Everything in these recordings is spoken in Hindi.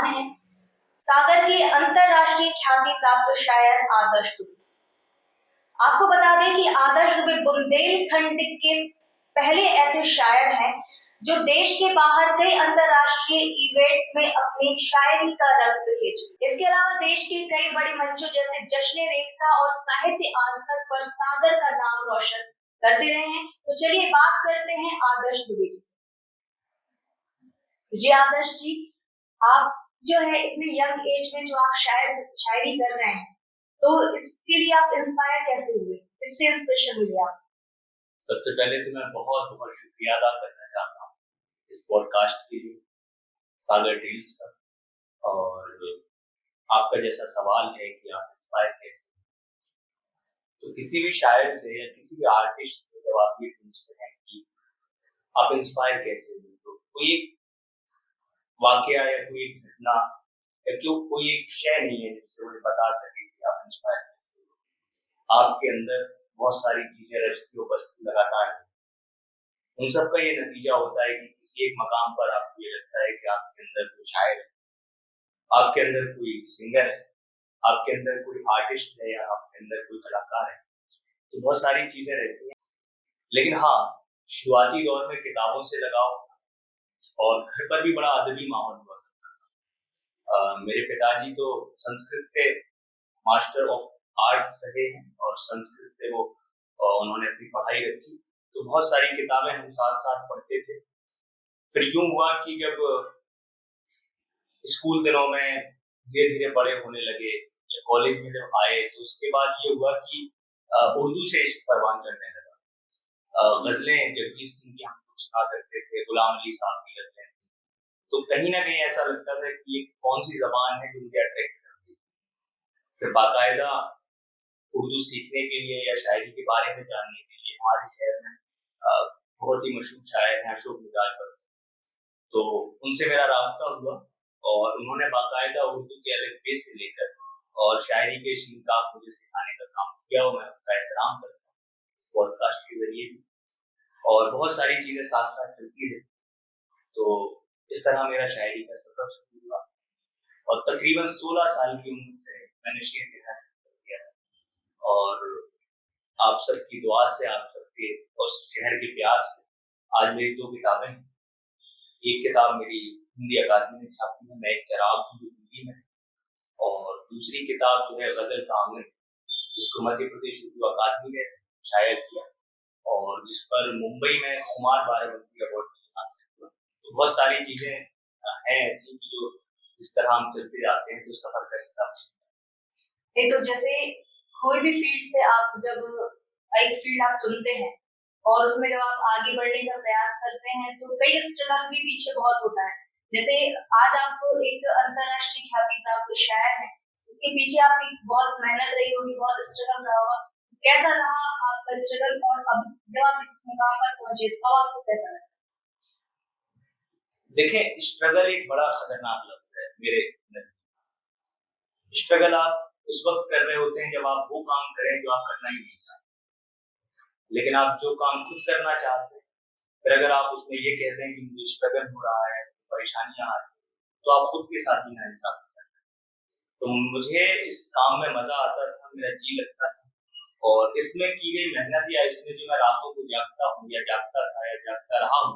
मेहमान हैं सागर के अंतरराष्ट्रीय ख्याति प्राप्त शायर आदर्श दुबे। आपको बता दें कि आदर्श दुबे बुंदेलखंड के पहले ऐसे शायर हैं जो देश के बाहर कई अंतरराष्ट्रीय इवेंट्स में अपनी शायरी का रंग बिखेर चुके। इसके अलावा देश के कई बड़े मंचों जैसे जश्न रेखा और साहित्य आस्था पर सागर का नाम रोशन करते रहे हैं। तो चलिए बात करते हैं आदर्श दुबे की। जी आदर्श जी, आप जो है इतने यंग एज में जो आप शायरी कर रहे हैं, तो इसके लिए आप इंस्पायर कैसे हुए, इससे इंस्पिरेशन मिली आप? सबसे पहले तो मैं बहुत बहुत शुक्रिया अदा करना चाहता हूँ इस पॉडकास्ट के लिए, सागर रील्स का। और आपका जैसा सवाल है कि आप इंस्पायर कैसे, तो किसी भी शायर से या किसी भी आर्टिस्ट से जब आप ये पूछते हैं कि आप इंस्पायर कैसे हुए, तो कोई एक वाकया या कोई एक घटना या कोई एक शय नहीं है जिससे वो बता सके कि आप इंस्पायर कैसे हुए। आपके अंदर बहुत सारी चीजें रचती बसती लगातार, उन सब का ये नतीजा होता है कि किसी एक मकाम पर आपको ये लगता है कि आपके अंदर कोई शायर है, आपके अंदर कोई सिंगर है, आपके अंदर कोई आर्टिस्ट है या आपके अंदर कोई कलाकार है। तो बहुत सारी चीजें रहती हैं, लेकिन हाँ, शुरुआती दौर में किताबों से लगाओ और घर पर भी बड़ा अदबी माहौल हुआ करता था। मेरे पिताजी तो संस्कृत के मास्टर ऑफ आर्ट रहे हैं और संस्कृत से वो उन्होंने अपनी पढ़ाई रखी, तो बहुत सारी किताबें हम साथ साथ पढ़ते थे। फिर यूं हुआ कि जब स्कूल दिनों में धीरे धीरे बड़े होने लगे या कॉलेज में जब आए, तो उसके बाद ये हुआ कि उर्दू से इश्क परवान करने लगा। गजलें जगजीत सिंह की हम लोग सुना करते थे, गुलाम अली साहब की गजलें, तो कहीं ना कहीं ऐसा लगता था कि ये कौन सी जबान है जो मुझे अट्रैक्ट करती है। फिर बाकायदा उर्दू सीखने के लिए या शायरी के बारे में जानने के लिए हमारे शहर में बहुत ही मशहूर शायर हैं अशोक निजालकर, तो उनसे मेरा राब्ता हुआ और उन्होंने बाकायदा उर्दू के अलफ़बे से लेकर और शायरी के शिनकाफ मुझे सिखाने का काम किया और मैं उनका एहतराम करता हूँ इस पॉडकास्ट के जरिए भी। और बहुत सारी चीजें साथ साथ चलती है, तो इस तरह मेरा शायरी का सफर शुरू हुआ और तकरीबन 16 साल की उम्र से मैंने शेर लिखना शुरू कर दिया। और आप सबकी दुआ से, आप सबके और शहर के प्यार से आज मेरी 2 किताबें हैं। एक किताब मेरी हिंदी अकादमी में छापी है, मैं एक चराग हूँ जो हिंदी में, और दूसरी किताब जो है गजल का आंगन, जिसको मध्य प्रदेश उर्दू अकादमी ने शाया किया और जिस पर मुंबई में कुमार बाराबंकी अवार्ड हासिल हुआ। तो बहुत सारी चीजें हैं ऐसी कि जो जिस तरह हम चलते जाते हैं तो सफर का हिस्सा ये तो जैसे कोई भी फील्ड से आप जब एक फील्ड आप चुनते हैं और उसमें जब आप आगे बढ़ने का प्रयास करते हैं तो कई स्ट्रगल भी पीछे बहुत होता है। जैसे आज आपको एक अंतरराष्ट्रीय ख्याति प्राप्त शायर है, इसके पीछे आपकी बहुत मेहनत रही होगी, बहुत स्ट्रगल रहा होगा। कैसा रहा आपका स्ट्रगल और अब जब आप इस मुकाम पर पहुंचे तो आपको कैसा लगा? देखें, स्ट्रगल एक बड़ा खतरनाक लफ्ज है मेरे नजर। स्ट्रगल आप उस वक्त कर रहे होते हैं जब आप वो काम करें जो आप करना ही नहीं चाहते, लेकिन आप जो काम खुद करना चाहते हैं, फिर अगर आप उसमें ये कहते हैं कि मुझे स्ट्रगल हो रहा है, परेशानियां आ रही, तो आप खुद के साथ ही नाइंसाफी करते हैं। तो मुझे इस काम में मजा आता था, मेरा जी लगता था, और इसमें की गई मेहनत या इसमें जो मैं रातों को जागता हूँ या जागता था या जागता रहा हूँ,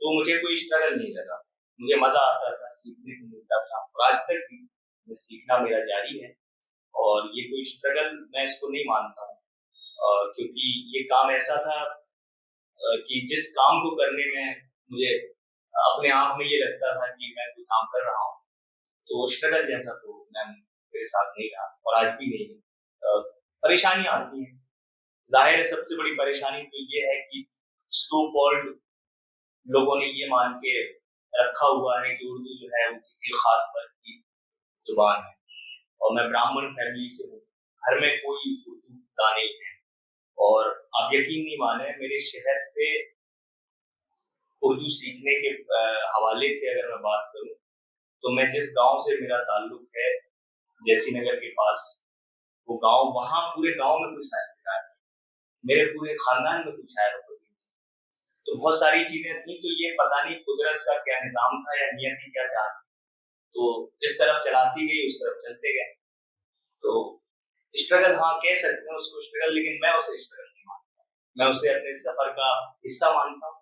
तो मुझे कोई स्ट्रगल नहीं लगा। मुझे मजा आता था, सीखने को मिलता था और आज तक भी सीखना मेरा जारी है। और ये कोई स्ट्रगल मैं इसको नहीं मानता हूँ, क्योंकि ये काम ऐसा था कि जिस काम को करने में मुझे अपने आप में ये लगता था कि मैं कोई काम कर रहा हूँ, तो स्ट्रगल जैसा तो मैं मेरे साथ नहीं रहा और आज भी नहीं है। परेशानियां आती हैं, जाहिर है। सबसे बड़ी परेशानी तो ये है कि सो कॉल्ड लोगों ने ये मान के रखा हुआ है कि उर्दू जो है वो किसी खास वर्ग की जुबान है, और मैं ब्राह्मण फैमिली से हूँ, घर में कोई उर्दू का नहीं है। और आप यकीन नहीं माने, मेरे शहर से उर्दू सीखने के हवाले से अगर मैं बात करूं, तो मैं जिस गांव से मेरा ताल्लुक है, जैसी नगर के पास, वो गांव, वहां पूरे गांव में कोई साहित्यकार नहीं, मेरे पूरे खानदान में कोई शायर होती। तो बहुत सारी चीजें थी, तो ये पता नहीं कुदरत का क्या निजाम था या नियति क्या चाहती, तो जिस तरफ चलाती गई उस तरफ चलते गए। तो स्ट्रगल हाँ कह सकते हैं उसको स्ट्रगल, लेकिन मैं उसे स्ट्रगल नहीं मानता, मैं उसे अपने सफर का हिस्सा मानता हूँ।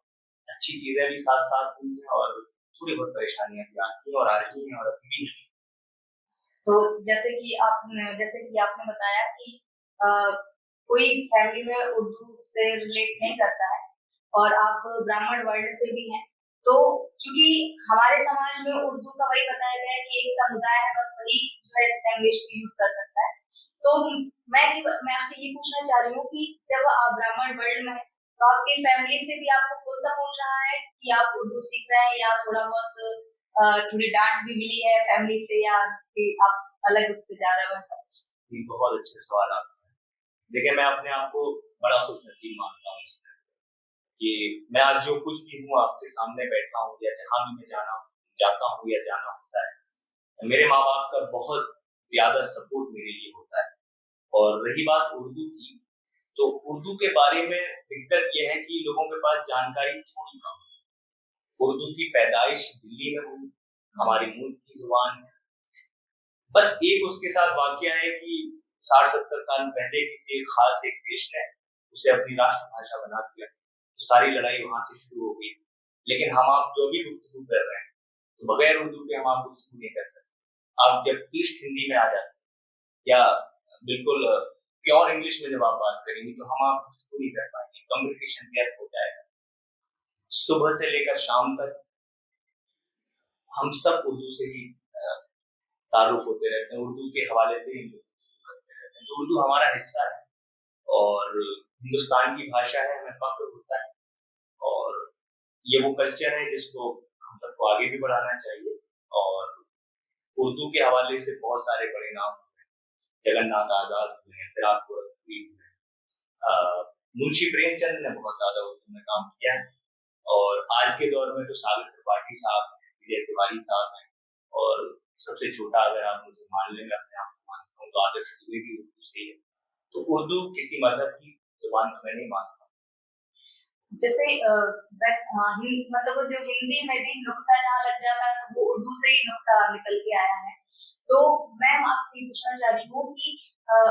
अच्छी चीजें भी साथ साथ हुई हैं और थोड़ी बहुत परेशानियां भी आती हैं और आ रही हैं और अभी भी। तो जैसे कि आपने बताया कि अ, कोई फैमिली में उर्दू से रिलेट नहीं करता है और आप ब्राह्मण वर्ण से भी हैं, तो क्योंकि हमारे समाज में उर्दू का वही बताया गया है कि एक समुदाय है, बस वही जो है इस लैंग्वेज को यूज कर सकता है। तो मैं आपसे ये पूछना चाह रही हूँ कि जब आप ब्राह्मण वर्ण में हैं, तो आपकी फैमिली से भी आपको फुल सपोर्ट रहा है कि आप उर्दू सीख रहे हैं, या थोड़ा बहुत थोड़ी डांट भी मिली है फैमिली से, या कि आप अलग उस पे जा रहे हो ऐसा कुछ? ये बहुत अच्छे सवाल आपका है। देखिए मैं अपने आप को बड़ा खुशनसीब मानता हूँ इसमें कि मैं आज जो कुछ भी हूँ आपके सामने बैठा हूँ या जहाँ भी मैं जाता हूँ या जाना होता है, मेरे माँ बाप का बहुत ज्यादा सपोर्ट मेरे लिए होता है। और रही बात उर्दू की, तो उर्दू के बारे में दिक्कत यह है कि लोगों के पास जानकारी थोड़ी कम है। उर्दू की पैदाइश दिल्ली में हुई, हमारी मूल की जुबान है। बस एक उसके साथ वाकया है कि 60-70 साल पहले किसी एक खास एक देश ने उसे अपनी राष्ट्रभाषा बना दिया, तो सारी लड़ाई वहां से शुरू हो गई। लेकिन हम आप जो भी गुफ्तगू कर रहे हैं, तो बगैर उर्दू के हम आप गुफ्तगू नहीं कर सकते। आप जब ईस्ट हिंदी में आ जाते हैं या बिल्कुल प्योर इंग्लिश में जब आप बात करेंगे, तो हम आप गुफ्तगू नहीं कर पाएंगे, कम्युनिकेशन व्यर्थ हो जाएगा। सुबह से लेकर शाम तक हम सब उर्दू से ही तारुफ होते रहते हैं, उर्दू के हवाले से ही करते रहते हैं। तो उर्दू हमारा हिस्सा है और हिंदुस्तान की भाषा है, हमें फक्र होता है। और ये वो कल्चर है जिसको हम सबको आगे भी बढ़ाना चाहिए। और उर्दू के हवाले से बहुत सारे बड़े नाम हुए, जगन्नाथ आजाद हुए, फिराक गोरखपुरी हुए, मुंशी प्रेमचंद ने बहुत ज्यादा उर्दू में काम किया है। और आज के दौर में तो साबिर त्रिपाठी साहब हैं, विजय तिवारी साहब हैं, और सबसे छोटा अगर आप मुझे मान लें, मैं अपने आप को मानता हूँ, तो आदर्श दुबे भी उर्दू से ही है। तो उर्दू किसी मजहब की जुबान तो मैं नहीं मानता। जैसे मतलब वो जो हिंदी में भी नुक्ता जहाँ लग जाता है, तो वो उर्दू से ही नुक्ता निकल के आया है। तो मैम आपसे ये पूछना चाह रही हूँ कि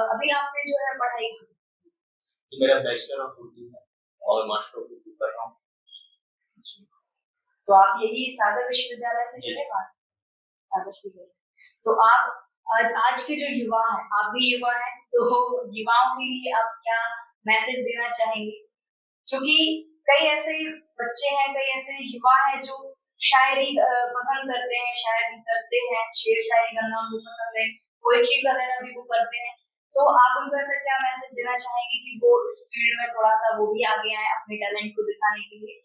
अभी आपने जो है पढ़ाई की, तो मेरा बैचलर ऑफ उर्दू है और मास्टर ऑफ उर्दू कर रहा हूँ। तो आप यही सागर विश्वविद्यालय से जुड़े हैं? सागर से जुड़े। तो आप आज के जो युवा हैं, आप भी युवा हैं, तो युवाओं के लिए आप क्या मैसेज देना चाहेंगे? क्योंकि कई ऐसे बच्चे हैं, कई ऐसे युवा हैं जो शायरी पसंद करते हैं, शायरी करते हैं, शेर शायरी करना उनको पसंद है, पोएट्री वगैरह भी वो करते हैं। तो आप उनको ऐसा क्या मैसेज देना चाहेंगे कि वो इस फील्ड में थोड़ा सा वो भी आगे आए अपने टैलेंट को दिखाने के लिए,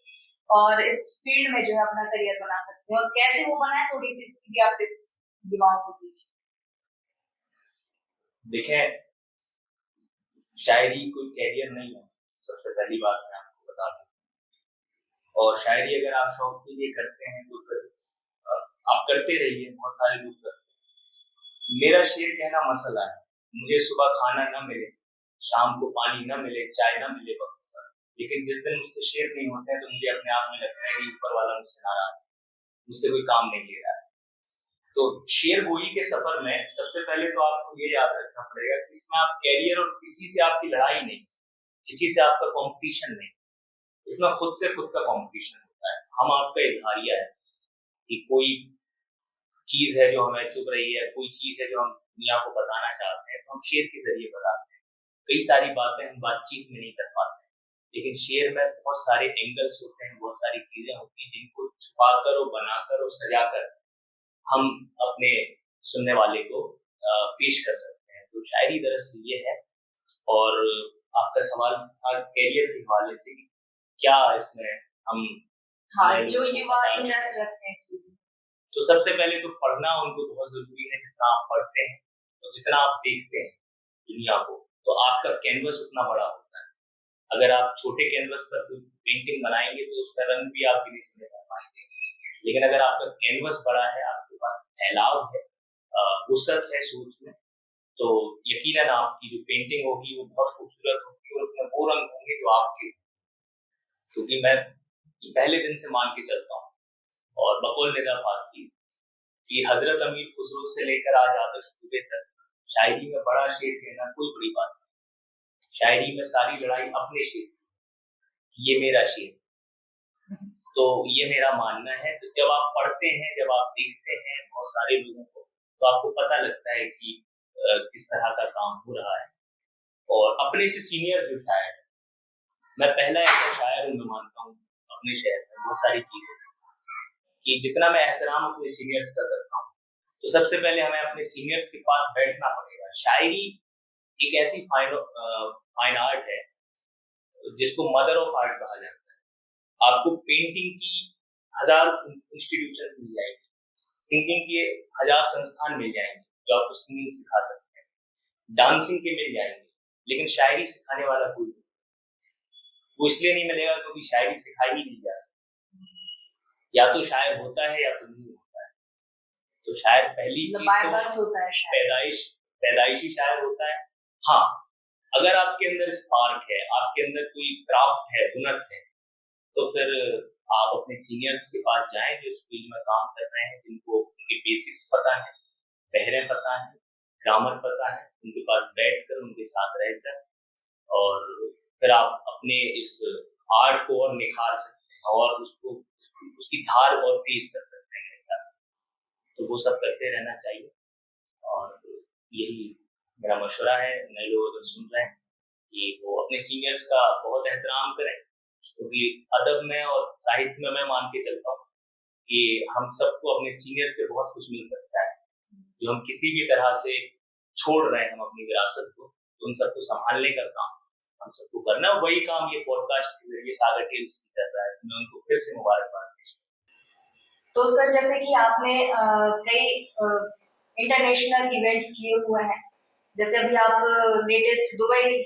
और इस फील्ड में जो है अपना करियर बना सकते हैं, और कैसे वो बनाए, थोड़ी सी इसकी भी आप टिप्स युवाओं को दीजिए। देखें, शायरी कोई कैरियर नहीं है, सबसे पहली बात मैं आपको बता दूं। और शायरी अगर आप शौक के लिए करते हैं तो फिर आप करते रहिए, बहुत सारे लोग करते हैं। मेरा शेर कहना मसला है, मुझे सुबह खाना न मिले, शाम को पानी न मिले, चाय न मिले वक्त पर, लेकिन जिस दिन मुझसे शेर नहीं होते हैं तो मुझे अपने आप में लगता है कि ऊपर वाला मुझसे नाराज है, मुझसे कोई काम नहीं ले रहा है। तो शेर गोई के सफर में सबसे पहले तो आपको ये याद रखना पड़ेगा कि इसमें आप कैरियर और किसी से आपकी लड़ाई नहीं, किसी से आपका कंपटीशन नहीं, इसमें खुद से खुद का कंपटीशन होता है। हम आपका इजहारिया है कि कोई चीज है जो हमें चुभ रही है, कोई चीज है जो हम दुनिया को बताना चाहते हैं, तो हम शेर के जरिए बताते हैं। कई सारी बातें हम बातचीत में नहीं कर पाते, लेकिन शेर में बहुत सारे एंगल्स होते हैं, बहुत सारी चीजें होती हैं जिनको छुपाकर और बनाकर और सजाकर हम अपने सुनने वाले को पेश कर सकते हैं। तो शायरी दरअसल ये है। और आपका सवाल था कैरियर के हवाले से कि क्या इसमें हम हाँ, जो युवा इंटरेस्ट रखते हैं इसमें। तो सबसे पहले तो पढ़ना उनको बहुत जरूरी है। जितना आप पढ़ते हैं और जितना आप देखते हैं दुनिया को, तो आपका कैनवस उतना बड़ा होता है। अगर आप छोटे कैनवस पर कोई पेंटिंग बनाएंगे तो उसका रंग भी आप धीरे धीरे कर पाएंगे, लेकिन अगर आपका कैनवस बड़ा है, आपके पास फैलाव है, वुसअत है सोच में, तो यकीनन आपकी जो पेंटिंग होगी वो बहुत खूबसूरत होगी और उसमें वो रंग होंगे जो आपके। क्योंकि मैं पहले दिन से मान के चलता हूँ और बकौल निदा फारसी कि हजरत अमीर खुसरो से लेकर आज आदर्श दुबे तक शायरी में बड़ा शेर कहना कोई बड़ी बात नहीं। शायरी में सारी लड़ाई अपने शेर, ये मेरा शेर, तो ये मेरा मानना है। तो जब आप पढ़ते हैं, जब आप देखते हैं बहुत सारे लोगों को, तो आपको पता लगता है कि किस तरह का काम हो रहा है। और अपने से सीनियर जो शायर, मैं पहला ऐसा शायर हूँ, मैं मानता हूँ अपने शहर में बहुत सारी चीजें कि जितना मैं एहतराम अपने सीनियर्स का करता हूँ, तो सबसे पहले हमें अपने सीनियर्स के पास बैठना पड़ेगा। शायरी एक ऐसी फाइन आर्ट है जिसको मदर ऑफ आर्ट कहा जाता है। आपको पेंटिंग की 1000 इंस्टीट्यूशन मिल जाएंगे, सिंगिंग के 1000 संस्थान मिल जाएंगे जो आपको सिंगिंग सिखा सकते हैं, डांसिंग के मिल जाएंगे, लेकिन शायरी सिखाने वाला कोई नहीं। वो इसलिए नहीं मिलेगा क्योंकि शायरी सिखाई ही नहीं जाती, या तो शायर होता है या तो नहीं होता है। तो शायर पहली चीज तो होता है, पैदाइशी शायर होता है। हाँ, अगर आपके अंदर स्पार्क है, आपके अंदर कोई क्राफ्ट है, हुनर है, तो फिर आप अपने सीनियर्स के पास जाएं जो इस फील्ड में काम कर रहे हैं, जिनको उनके बेसिक्स पता है, पहरे पता है, ग्रामर पता है, उनके पास बैठकर उनके साथ रहकर और फिर आप अपने इस आर्ट को और निखार सकते हैं और उसको उसकी धार और तेज कर सकते हैं। तो वो सब करते रहना चाहिए और यही मेरा मशवरा है नए लोग अगर सुन रहे हैं कि वो अपने सीनियर्स का बहुत एहतराम करें, क्योंकि अदब में और साहित्य में मैं मान के चलता हूँ कि हम सबको अपने सीनियर से बहुत कुछ मिल सकता है, जो हम किसी भी तरह से छोड़ रहे हैं हम अपनी विरासत को, तो उन सबको संभालने का काम हम सबको करना है। वही काम ये पॉडकास्ट के जरिए सागर टेल्स की कर रहा है, तो मैं उनको फिर से मुबारकबाद देता हूं। तो सर जैसे कि आपने कई इंटरनेशनल इवेंट्स किए हुए हैं, जैसे अभी आप लेटेस्ट दुबई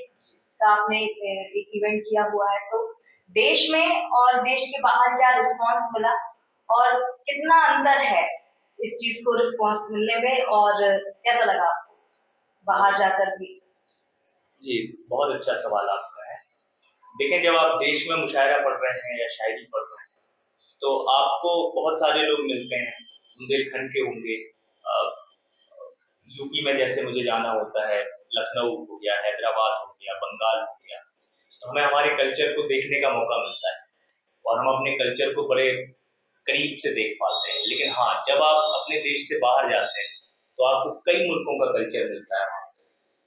का आपने एक इवेंट किया हुआ है, तो देश में और देश के बाहर क्या रिस्पांस मिला और कितना अंतर है इस चीज को रिस्पांस मिलने में और कैसा लगा आपको बाहर जाकर भी? जी, बहुत अच्छा सवाल आपका है। देखें, जब आप देश में मुशायरा पढ़ रहे हैं या शायरी पढ़ रहे हैं, तो आपको बहुत सारे लोग मिलते हैं, बुंदेलखंड के होंगे, यूपी में जैसे मुझे जाना होता है, लखनऊ हो गया, हैदराबाद हो गया, बंगाल हो गया, तो हमें हमारे कल्चर को देखने का मौका मिलता है और हम अपने कल्चर को बड़े करीब से देख पाते हैं। लेकिन हाँ, जब आप अपने देश से बाहर जाते हैं तो आपको कई मुल्कों का कल्चर मिलता है वहाँ पे।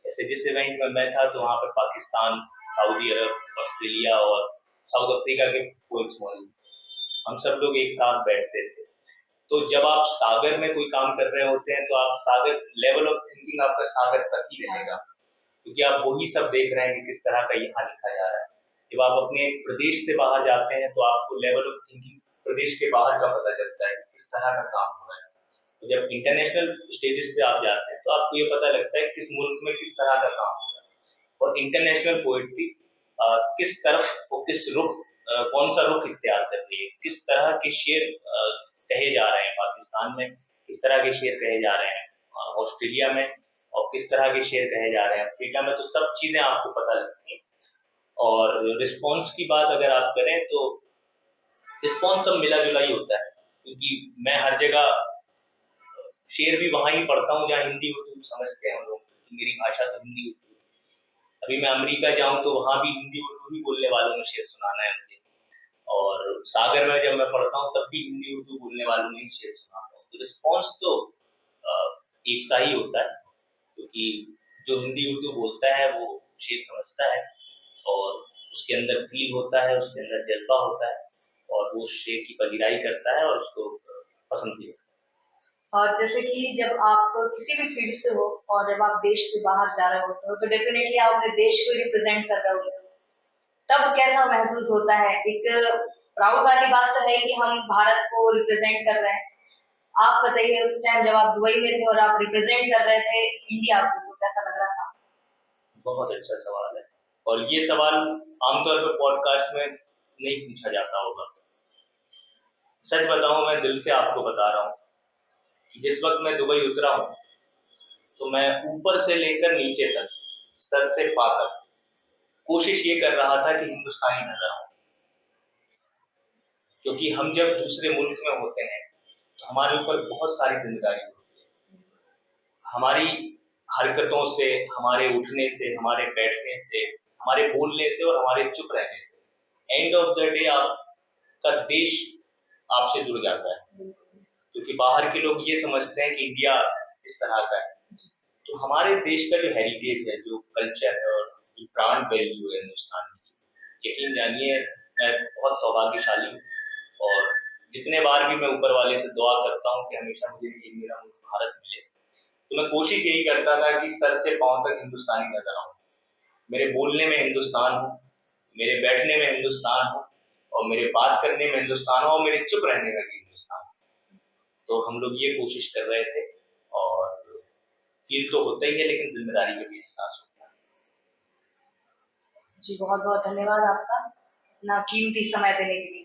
जैसे जिस इवेंट में मैं था तो वहाँ पर पाकिस्तान, सऊदी अरब, ऑस्ट्रेलिया और साउथ अफ्रीका के पोइट्स मौजूद, हम सब लोग एक साथ बैठते थे। तो जब आप सागर में कोई काम कर रहे होते हैं तो आप सागर लेवल ऑफ थिंकिंग आपका सागर तक ही रहेगा, क्योंकि आप वही सब देख रहे हैं कि किस तरह का यहाँ लिखा जा रहा है। जब आप अपने प्रदेश से बाहर जाते हैं तो आपको लेवल ऑफ थिंकिंग प्रदेश के बाहर का पता चलता है किस तरह का काम हो रहा है। तो जब इंटरनेशनल स्टेजेस पे आप जाते हैं तो आपको ये पता लगता है किस मुल्क में किस तरह का काम हो रहा है और इंटरनेशनल पोएट्री किस तरफ और किस रुख, कौन सा रुख इख्तियार कर रही है, किस तरह के शेर कहे जा रहे हैं पाकिस्तान में, किस तरह के शेर कहे जा रहे हैं ऑस्ट्रेलिया में और किस तरह के शेर कहे जा रहे हैं अफ्रीका में, तो सब चीजें आपको पता लगती हैं। और रिस्पॉन्स की बात अगर आप करें तो रिस्पॉन्स सब मिला जुला ही होता है, क्योंकि मैं हर जगह शेर भी वहां ही पढ़ता हूँ जहाँ हिंदी उर्दू समझते हैं हम लोग, तो मेरी भाषा तो हिंदी उर्दू। अभी मैं अमेरिका जाऊँ तो वहां भी हिंदी उर्दू ही बोलने वालों ने शेर सुनाना है मुझे, और सागर में जब मैं पढ़ता हूँ तब भी हिंदी उर्दू बोलने वालों ने ही शेर सुनाता हूँ। तो रिस्पॉन्स तो एक सा ही होता है, क्योंकि जो हिंदी उर्दू बोलता है वो शेर समझता है और उसके अंदर फील होता है, उसके अंदर जज्बा होता है और वो शेर की पजीराई करता है और उसको पसंद भी होता है। और जैसे कि जब आप किसी भी फील्ड से हो और जब आप देश से बाहर जा रहे होते हो तो डेफिनेटली आप अपने देश को रिप्रेजेंट कर रहे होते हो, तब कैसा महसूस होता है? एक प्राउड वाली बात तो है कि हम भारत को रिप्रेजेंट कर रहे हैं। आप बताइए उस टाइम जब आप दुबई में थे और आप रिप्रेजेंट कर रहे थे इंडिया को, तो कैसा लग रहा था? बहुत अच्छा सवाल है और ये सवाल आमतौर पर पॉडकास्ट में नहीं पूछा जाता होगा। सच बताऊं, मैं दिल से आपको बता रहा हूँ कि जिस वक्त मैं दुबई उतरा हूँ तो मैं ऊपर से लेकर नीचे तक, सर से पा तक कोशिश ये कर रहा था कि हिंदुस्तानी नजर आऊं, क्योंकि हम जब दूसरे मुल्क में होते हैं तो हमारे ऊपर बहुत सारी जिम्मेदारी होती है। हमारी हरकतों से, हमारे उठने से, हमारे बैठने से, हमारे बोलने से और हमारे चुप रहने से एंड ऑफ द डे आपका देश आपसे जुड़ जाता है, क्योंकि बाहर के लोग ये समझते हैं कि इंडिया इस तरह का है। तो हमारे देश का जो हेरिटेज है, जो कल्चर है और जो ब्रांड वैल्यू है हिंदुस्तान की, यकीन जानिए मैं बहुत सौभाग्यशाली हूँ। और जितने बार भी मैं ऊपर वाले से दुआ करता हूँ कि हमेशा मुझे ये मेरा मुल्क भारत मिले, तो मैं कोशिश यही करता था कि सर से पांव तक हिंदुस्तानी नजर आऊं। मेरे बोलने में हिंदुस्तान हो, मेरे बैठने में हिंदुस्तान हो, और मेरे बात करने में हिंदुस्तान हो, और मेरे चुप रहने में भी हिंदुस्तान हो। तो हम लोग ये कोशिश कर रहे थे, और फील तो होता ही है, लेकिन जिम्मेदारी का भी एहसास होता है। जी बहुत बहुत धन्यवाद आपका अपना कीमती समय देने के लिए।